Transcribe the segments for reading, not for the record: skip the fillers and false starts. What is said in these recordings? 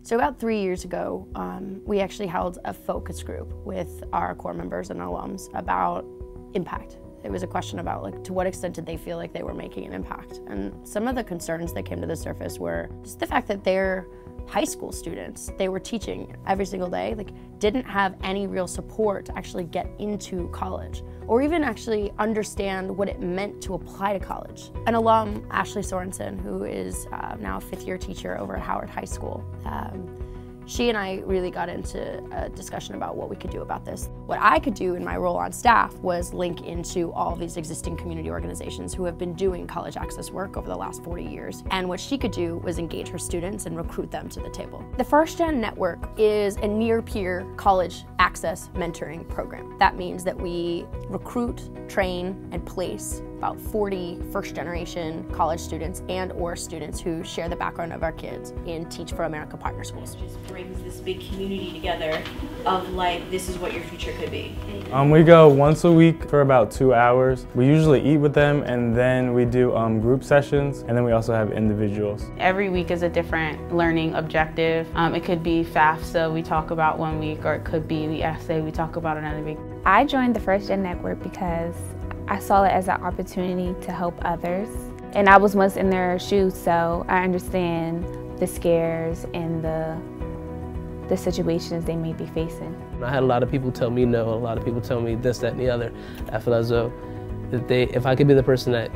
So about 3 years ago, we actually held a focus group with our core members and alums about impact. It was a question about, like, to what extent did they feel like they were making an impact? And some of the concerns that came to the surface were just the fact that they're high school students. They were teaching every single day, like, didn't have any real support to actually get into college or even actually understand what it meant to apply to college. An alum, Ashley Sorensen, who is now a fifth-year teacher over at Howard High School, she and I really got into a discussion about what we could do about this. What I could do in my role on staff was link into all of these existing community organizations who have been doing college access work over the last 40 years. And what she could do was engage her students and recruit them to the table. The FirstGEN Network is a near-peer college access mentoring program. That means that we recruit, train, and place about 40 first-generation college students and/or students who share the background of our kids in Teach for America partner schools. It just brings this big community together of, like, this is what your future could be. We go once a week for about 2 hours. We usually eat with them, and then we do group sessions, and then we also have individuals. Every week is a different learning objective. It could be FAFSA we talk about one week, or it could be the essay we talk about another week. I joined the FirstGEN Network because I saw it as an opportunity to help others. And I was once in their shoes, so I understand the scares and the situations they may be facing. I had a lot of people tell me no, a lot of people tell me this, that, and the other. I feel as though that if I could be the person that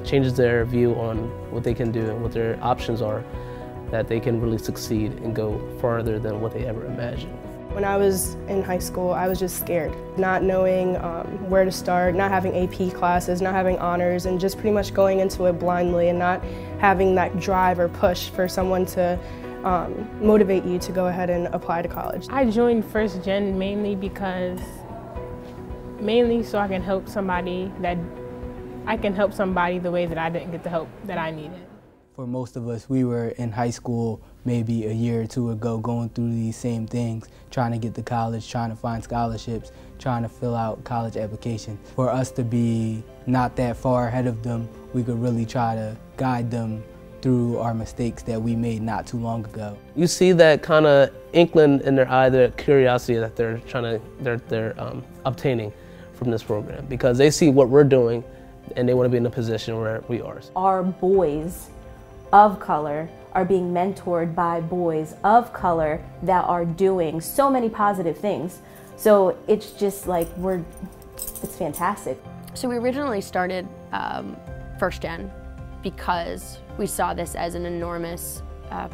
changes their view on what they can do and what their options are, that they can really succeed and go farther than what they ever imagined. When I was in high school, I was just scared, not knowing where to start, not having AP classes, not having honors, and just pretty much going into it blindly and not having that drive or push for someone to motivate you to go ahead and apply to college. I joined FirstGEN mainly so I can help somebody the way that I didn't get the help that I needed. For most of us, we were in high school maybe a year or two ago going through these same things, trying to get to college, trying to find scholarships, trying to fill out college applications. For us to be not that far ahead of them, we could really try to guide them through our mistakes that we made not too long ago. You see that kind of inkling in their eye, the curiosity that they're obtaining from this program, because they see what we're doing and they want to be in a position where we are. Our boys of color are being mentored by boys of color that are doing so many positive things. So it's just like it's fantastic. So we originally started FirstGEN because we saw this as an enormous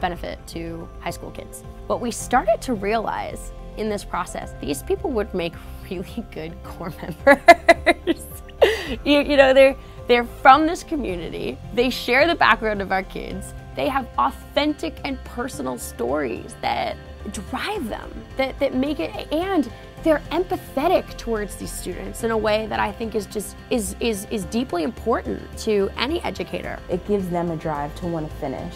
benefit to high school kids. But we started to realize in this process, these people would make really good core members. you know, they're from this community, they share the background of our kids, they have authentic and personal stories that drive them, that make it, and they're empathetic towards these students in a way that I think is deeply important to any educator. It gives them a drive to want to finish,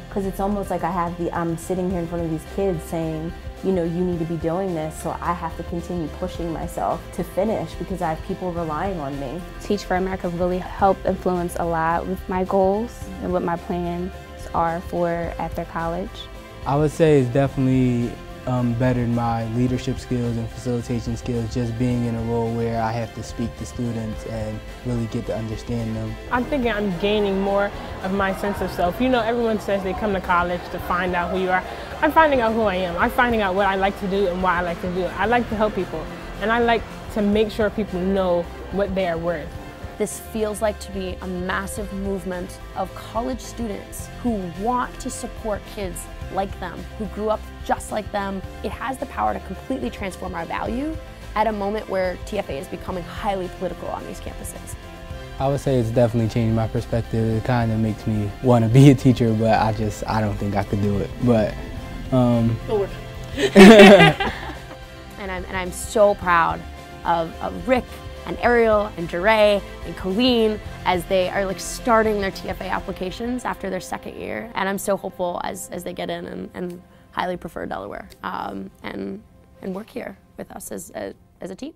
because it's almost like I'm sitting here in front of these kids saying, you know, you need to be doing this, so I have to continue pushing myself to finish because I have people relying on me. Teach for America really helped influence a lot with my goals and what my plans are for after college. I would say it's definitely bettered my leadership skills and facilitation skills, just being in a role where I have to speak to students and really get to understand them. I'm thinking I'm gaining more of my sense of self. You know, everyone says they come to college to find out who you are. I'm finding out who I am. I'm finding out what I like to do and why I like to do it. I like to help people, and I like to make sure people know what they are worth. This feels like to be a massive movement of college students who want to support kids like them, who grew up just like them. It has the power to completely transform our value at a moment where TFA is becoming highly political on these campuses. I would say it's definitely changed my perspective. It kind of makes me want to be a teacher, but I don't think I could do it. But and I'm so proud of Rick and Ariel and Jeray and Colleen as they are like starting their TFA applications after their second year. And I'm so hopeful as they get in and highly prefer Delaware and work here with us as a team.